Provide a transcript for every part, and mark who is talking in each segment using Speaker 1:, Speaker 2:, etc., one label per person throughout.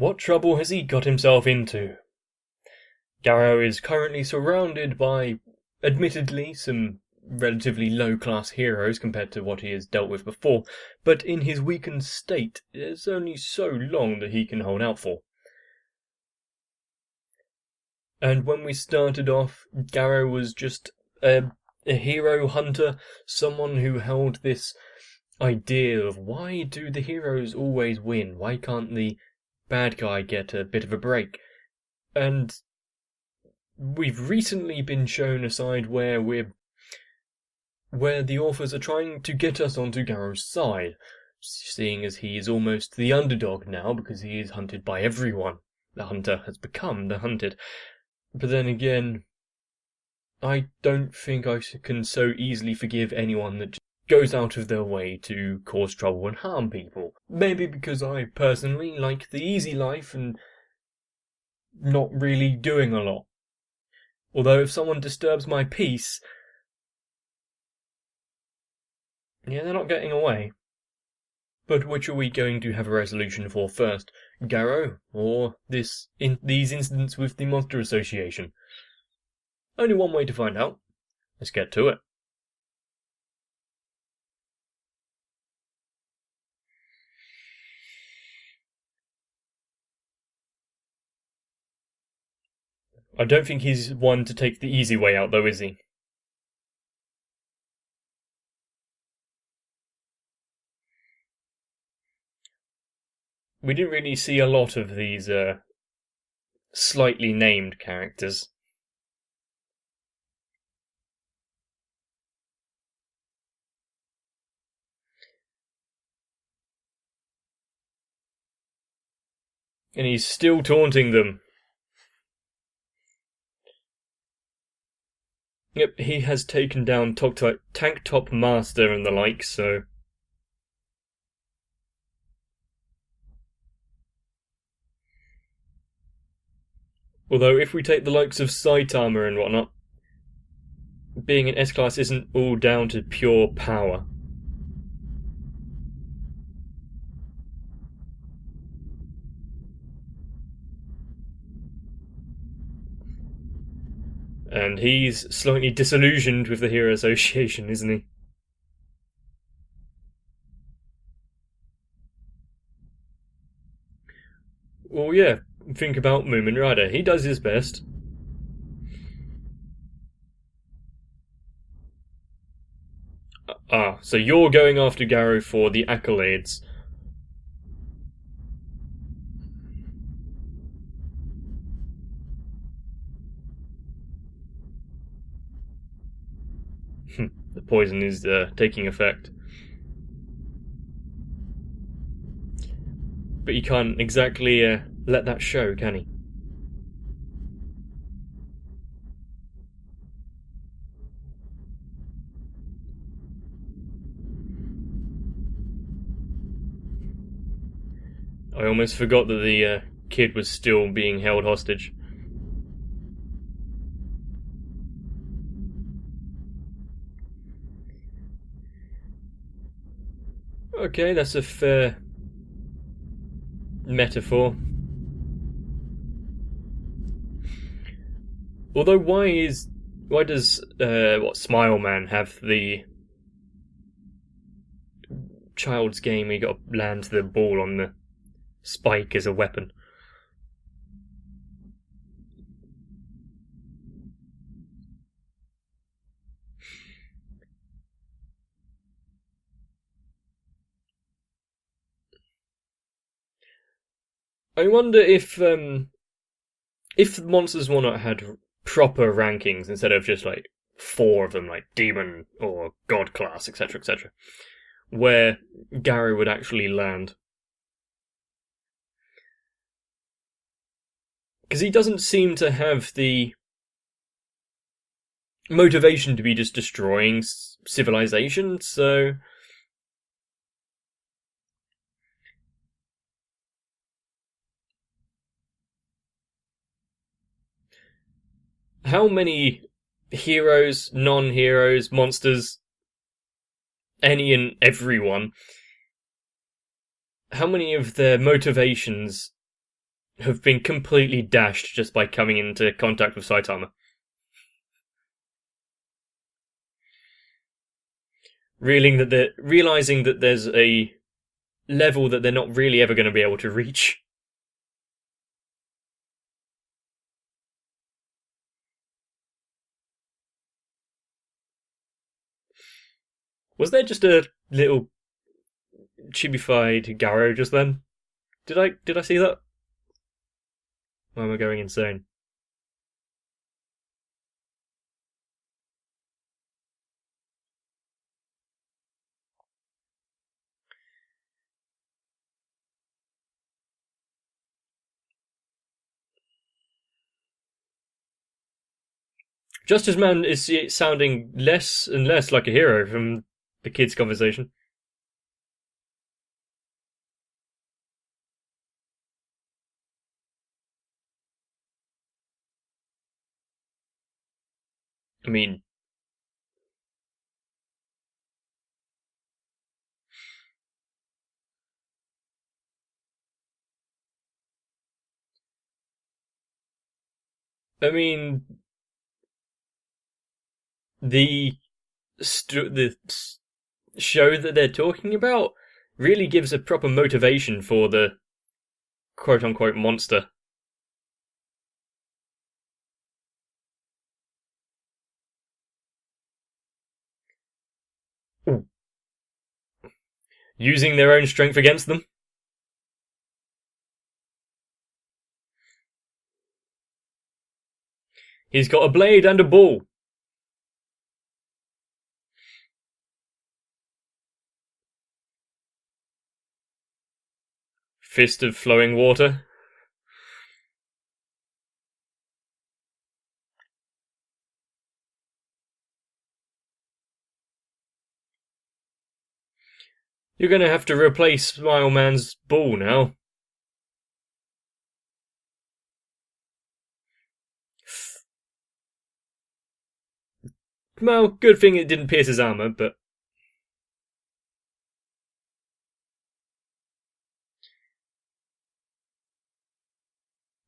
Speaker 1: What trouble has he got himself into? Garrow is currently surrounded by, admittedly, some relatively low-class heroes compared to what he has dealt with before, but in his weakened state, there's only so long that he can hold out for. And when we started off, Garrow was just a hero hunter, someone who held this idea of why do the heroes always win? Why can't the bad guy get a bit of a break? And we've recently been shown a side where the authors are trying to get us onto Garrow's side, seeing as he is almost the underdog now because he is hunted by everyone. The hunter has become the hunted. But then again, I don't think I can so easily forgive anyone that goes out of their way to cause trouble and harm people. Maybe because I personally like the easy life and not really doing a lot. Although if someone disturbs my peace, yeah, they're not getting away. But which are we going to have a resolution for first? Garrow, or these incidents with the Monster Association? Only one way to find out. Let's get to it. I don't think he's one to take the easy way out, though, is he? We didn't really see a lot of these slightly named characters. And he's still taunting them. Yep, he has taken down Tank Top Master and the like, so... Although, if we take the likes of Saitama and whatnot, being an S-Class isn't all down to pure power. And he's slightly disillusioned with the Hero Association, isn't he? Well, yeah, think about Moomin Rider. He does his best. So you're going after Garrow for the accolades. The poison is taking effect. But you can't exactly let that show, can he? I almost forgot that the kid was still being held hostage. Okay, that's a fair metaphor. Although why does Smile Man have the child's game where you got to land the ball on the spike as a weapon? I wonder if Monsters One had proper rankings instead of just like 4 of them, like Demon or God Class, etc., etc., where Garrow would actually land. Because he doesn't seem to have the motivation to be just destroying civilization, so... How many heroes, non-heroes, monsters, any and everyone, how many of their motivations have been completely dashed just by coming into contact with Saitama. Realizing that there's a level that they're not really ever going to be able to reach. Was there just a little chibified Garou just then? Did I see that? Or am I going insane? Justice Man is sounding less and less like a hero from the kids' conversation. I mean, the the show that they're talking about really gives a proper motivation for the quote-unquote monster. Ooh. Using their own strength against them. He's got a blade and a ball. Fist of flowing water. You're going to have to replace Smile Man's ball now. Well, good thing it didn't pierce his armor, but...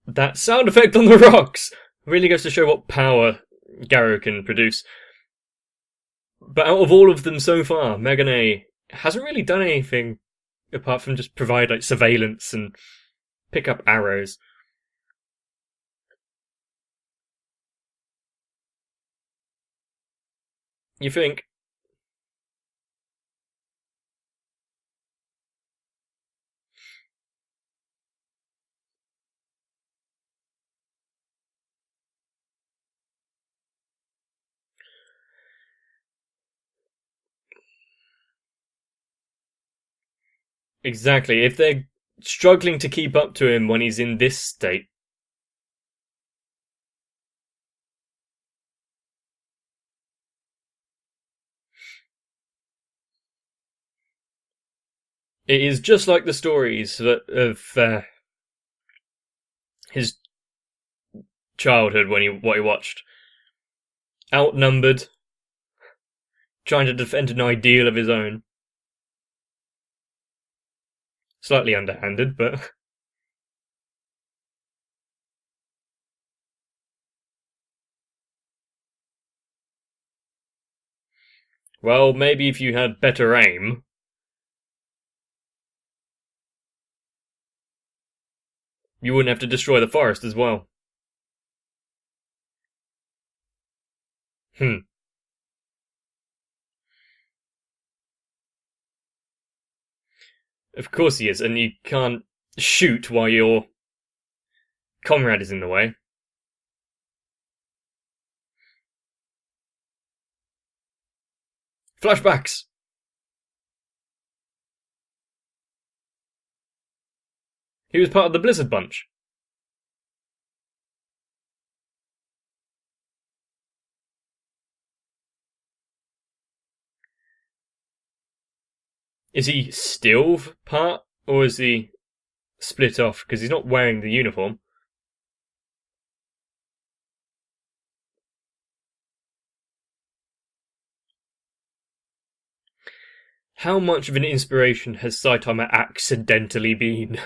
Speaker 1: That sound effect on the rocks really goes to show what power Garou can produce. But out of all of them so far, Megane hasn't really done anything apart from just provide like surveillance and pick up arrows. You think? Exactly. If they're struggling to keep up to him when he's in this state, it is just like the stories of his childhood what he watched. Outnumbered, trying to defend an ideal of his own. Slightly underhanded, but... Well, maybe if you had better aim... you wouldn't have to destroy the forest as well. Of course he is, and you can't shoot while your comrade is in the way. Flashbacks! He was part of the Blizzard Bunch. Is he still part, or is he split off? Because he's not wearing the uniform. How much of an inspiration has Saitama accidentally been?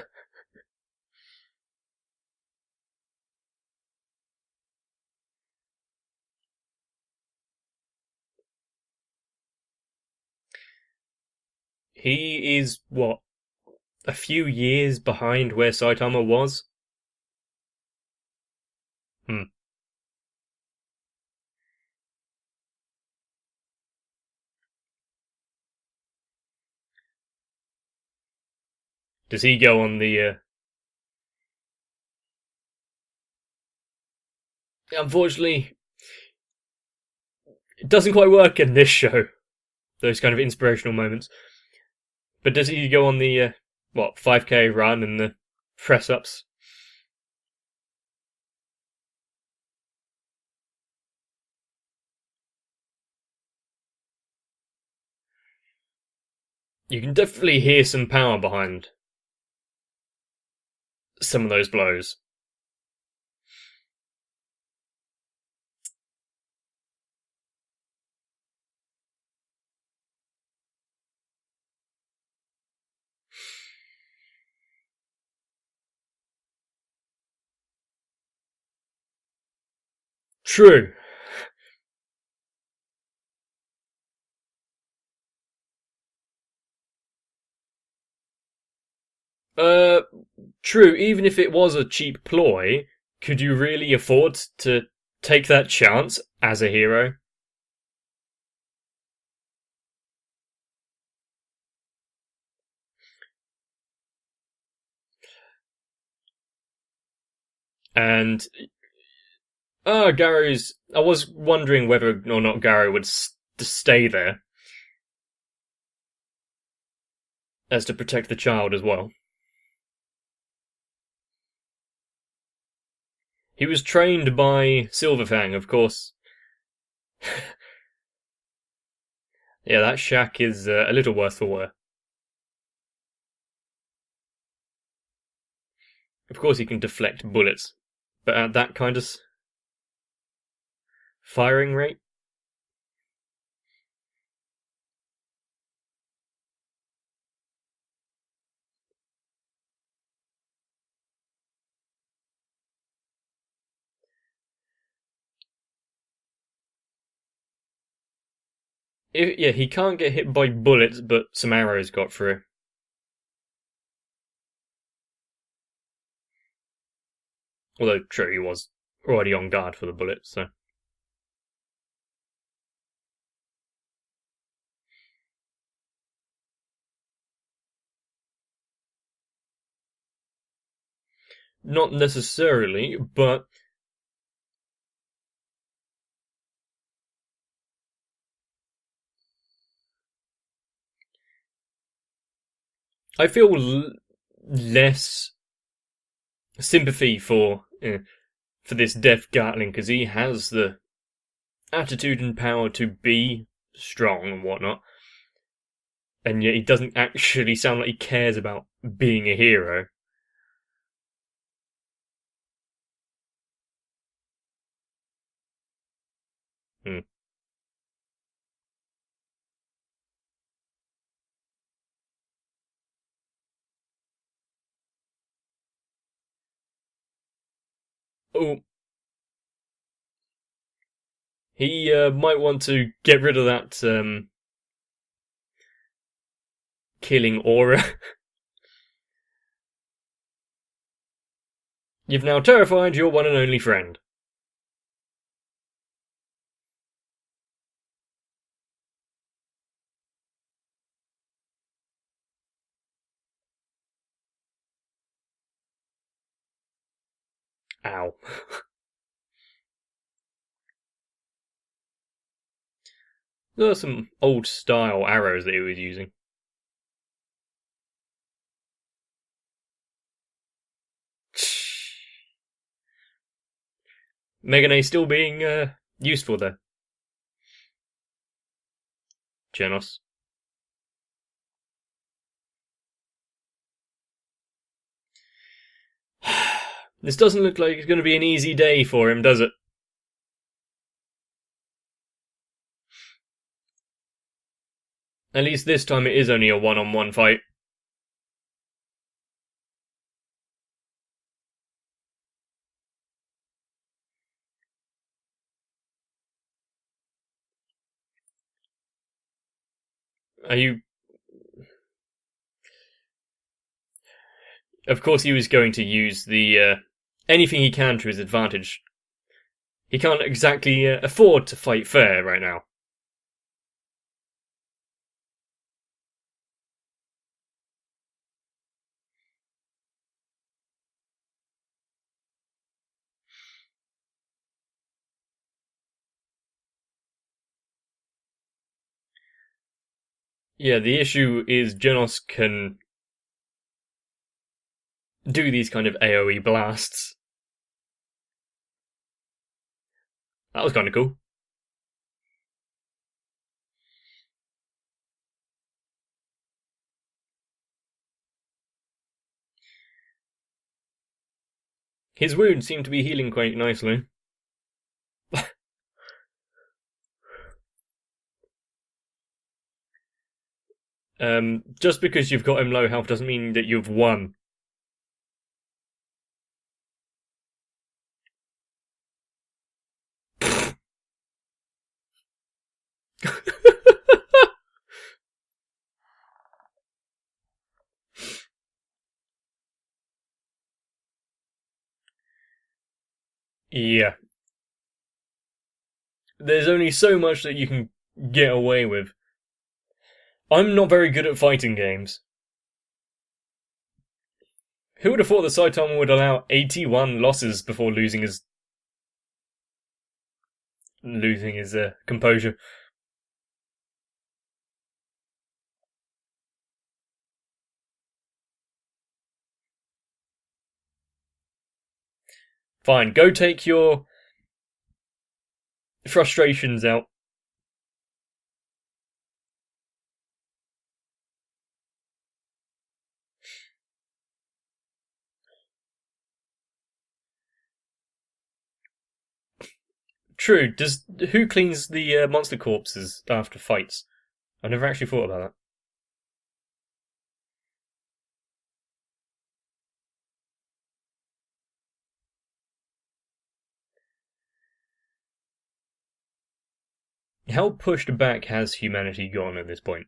Speaker 1: He is, what, a few years behind where Saitama was? Hmm. Does he go on the, Unfortunately, it doesn't quite work in this show, those kind of inspirational moments. But does he go on the, 5k run and the press-ups? You can definitely hear some power behind some of those blows. True. Uh, True, even if it was a cheap ploy, could you really afford to take that chance as a hero? And Gary's. I was wondering whether or not Gary would stay there as to protect the child as well. He was trained by Silverfang, of course. Yeah, that shack is a little worse for wear. Of course, he can deflect bullets, but at that kind of firing rate? Yeah, he can't get hit by bullets, but some arrows got through. Although, true, he was already on guard for the bullets, so. Not necessarily, but I feel less sympathy for this Death Gatling because he has the attitude and power to be strong and whatnot, and yet he doesn't actually sound like he cares about being a hero. Hmm. Oh, he might want to get rid of that killing aura. You've now terrified your one and only friend. Ow. There are some old style arrows that he was using. Megane still being useful there. Genos. This doesn't look like it's going to be an easy day for him, does it? At least this time it is only a one-on-one fight. Are you Of course, he was going to use the anything he can to his advantage. He can't exactly afford to fight fair right now. Yeah, the issue is Genos can do these kind of AoE blasts. That was kind of cool. His wounds seem to be healing quite nicely. Just because you've got him low health doesn't mean that you've won. Yeah. There's only so much that you can get away with. I'm not very good at fighting games. Who would have thought that Saitama would allow 81 losses before losing his composure? Fine, go take your frustrations out. True. Who cleans the monster corpses after fights? I never actually thought about that. How pushed back has humanity gone at this point?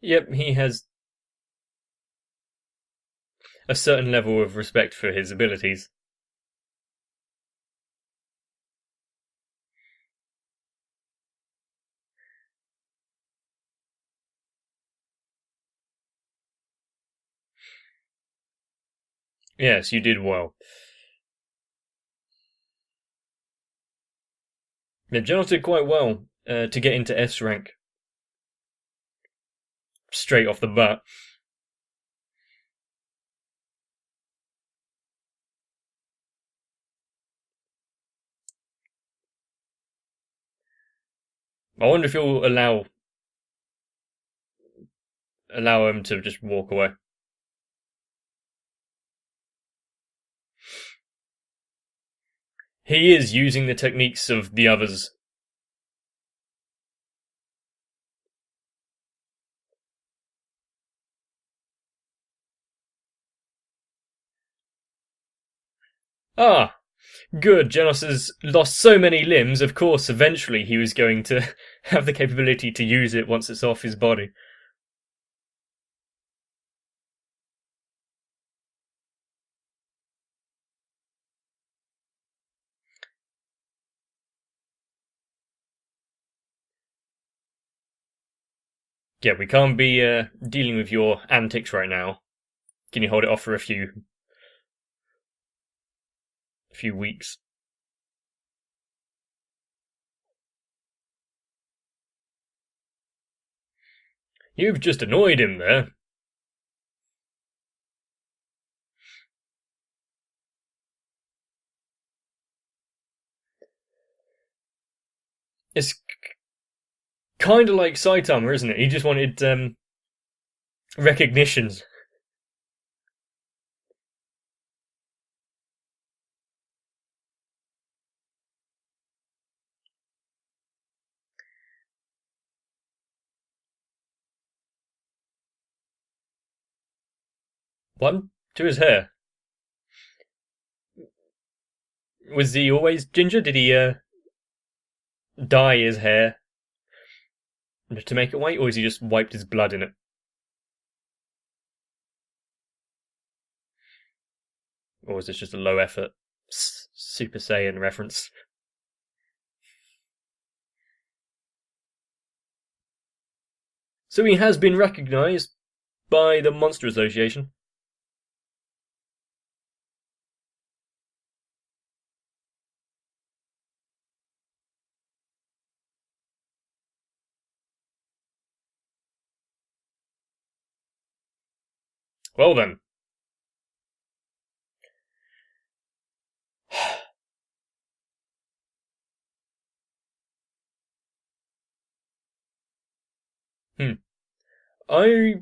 Speaker 1: Yep, he has a certain level of respect for his abilities. Yes, you did well. Yeah, Genos did quite well to get into S rank straight off the bat. I wonder if he'll allow him to just walk away. He is using the techniques of the others. Ah, good. Genos has lost so many limbs, of course, eventually he was going to have the capability to use it once it's off his body. Yeah, we can't be dealing with your antics right now. Can you hold it off for a few weeks? You've just annoyed him there. It's kind of like Saitama, isn't it? He just wanted recognition. What? To his hair? Was he always ginger? Did he dye his hair to make it white, or has he just wiped his blood in it? Or is this just a low effort Super Saiyan reference? So he has been recognised by the Monster Association. Well then. I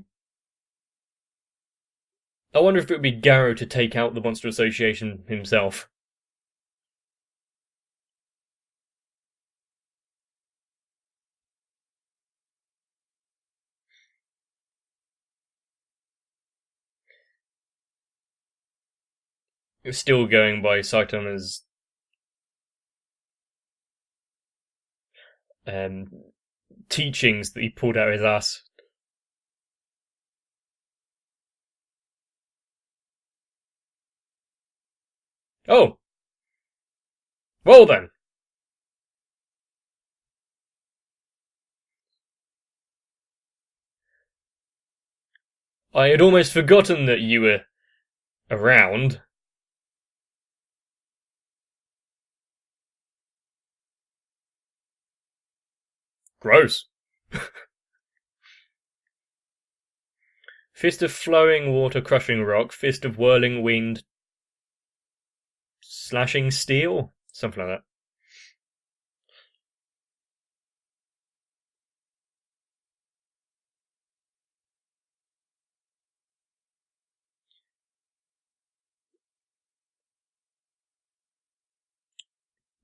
Speaker 1: wonder if it would be Garrow to take out the Monster Association himself. It's still going by Saitama's teachings that he pulled out his ass. Oh! Well then! I had almost forgotten that you were around. Gross. Fist of flowing water crushing rock, fist of whirling wind slashing steel? Something like that.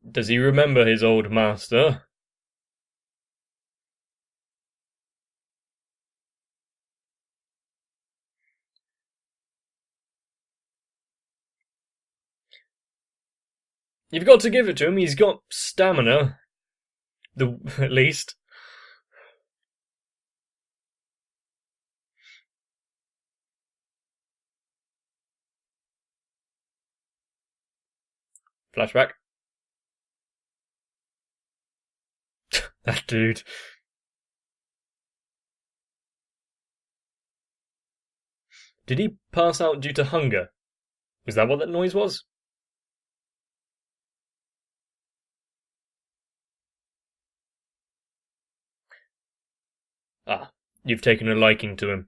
Speaker 1: Does he remember his old master? You've got to give it to him, he's got stamina. At least. Flashback. That dude. Did he pass out due to hunger? Was that what that noise was? Ah, you've taken a liking to him.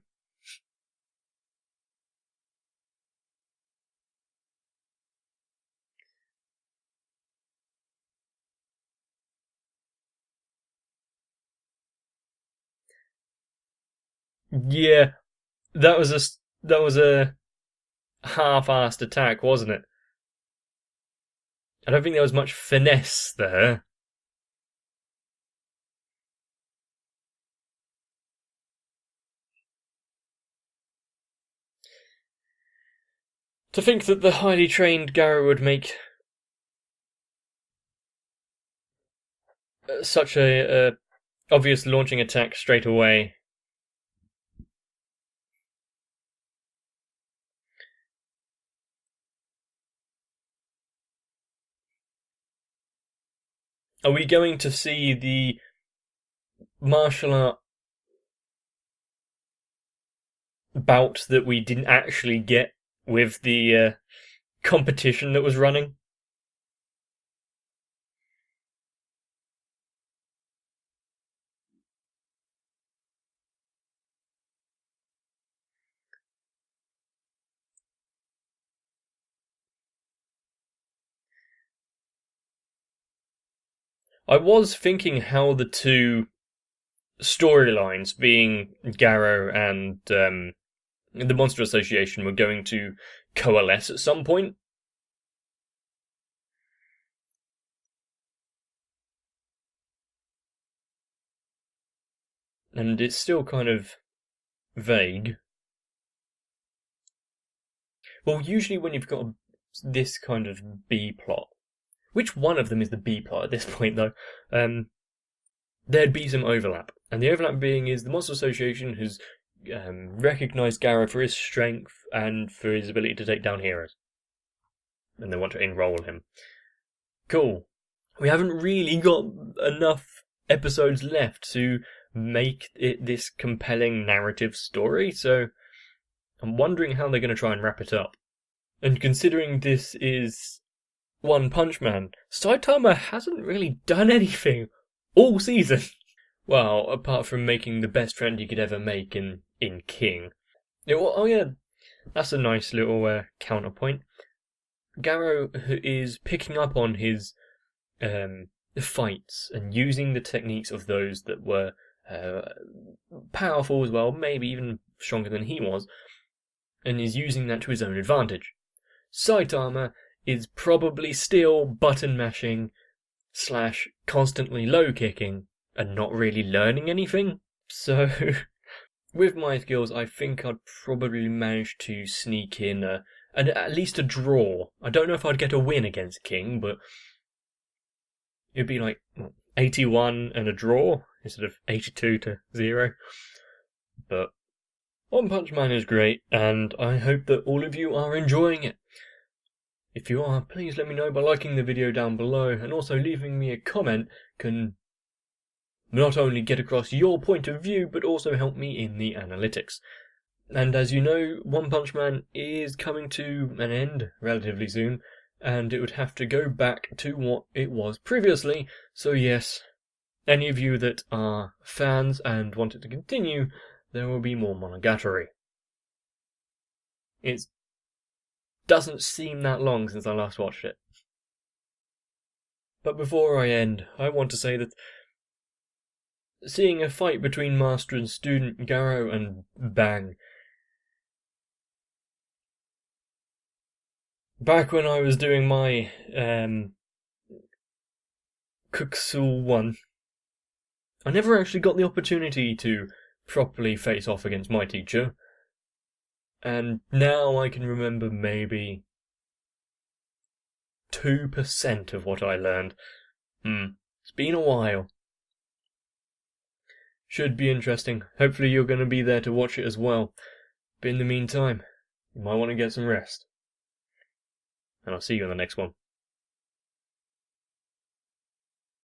Speaker 1: Yeah, that was a half-assed attack, wasn't it? I don't think there was much finesse there. To think that the highly trained Garrow would make such a obvious launching attack straight away. Are we going to see the martial art bout that we didn't actually get with the competition that was running? I was thinking how the two storylines, being Garrow and the Monster Association, were going to coalesce at some point. And it's still kind of vague. Well, usually when you've got this kind of B plot, which one of them is the B plot at this point, though? There'd be some overlap. And the overlap being is the Monster Association has recognised Garrow for his strength and for his ability to take down heroes. And they want to enroll him. Cool. We haven't really got enough episodes left to make it this compelling narrative story, so I'm wondering how they're going to try and wrap it up. And considering this is One Punch Man, Saitama hasn't really done anything all season. Well, apart from making the best friend he could ever make in King. Oh yeah, that's a nice little counterpoint. Garrow is picking up on his fights and using the techniques of those that were powerful as well, maybe even stronger than he was, and is using that to his own advantage. Saitama is probably still button mashing / constantly low kicking and not really learning anything. So, with my skills, I think I'd probably manage to sneak in at least a draw. I don't know if I'd get a win against King, but it'd be like 81 and a draw instead of 82-0. But One Punch Man is great, and I hope that all of you are enjoying it. If you are, please let me know by liking the video down below, and also leaving me a comment can not only get across your point of view, but also help me in the analytics. And as you know, One Punch Man is coming to an end relatively soon, and it would have to go back to what it was previously. So yes, any of you that are fans and want it to continue, there will be more Monogatari. It doesn't seem that long since I last watched it. But before I end, I want to say that seeing a fight between master and student, Garrow and Bang, back when I was doing my Kuxul 1, I never actually got the opportunity to properly face off against my teacher, and now I can remember maybe 2% of what I learned. It's been a while. Should be interesting. Hopefully you're going to be there to watch it as well. But in the meantime, you might want to get some rest. And I'll see you in the next one.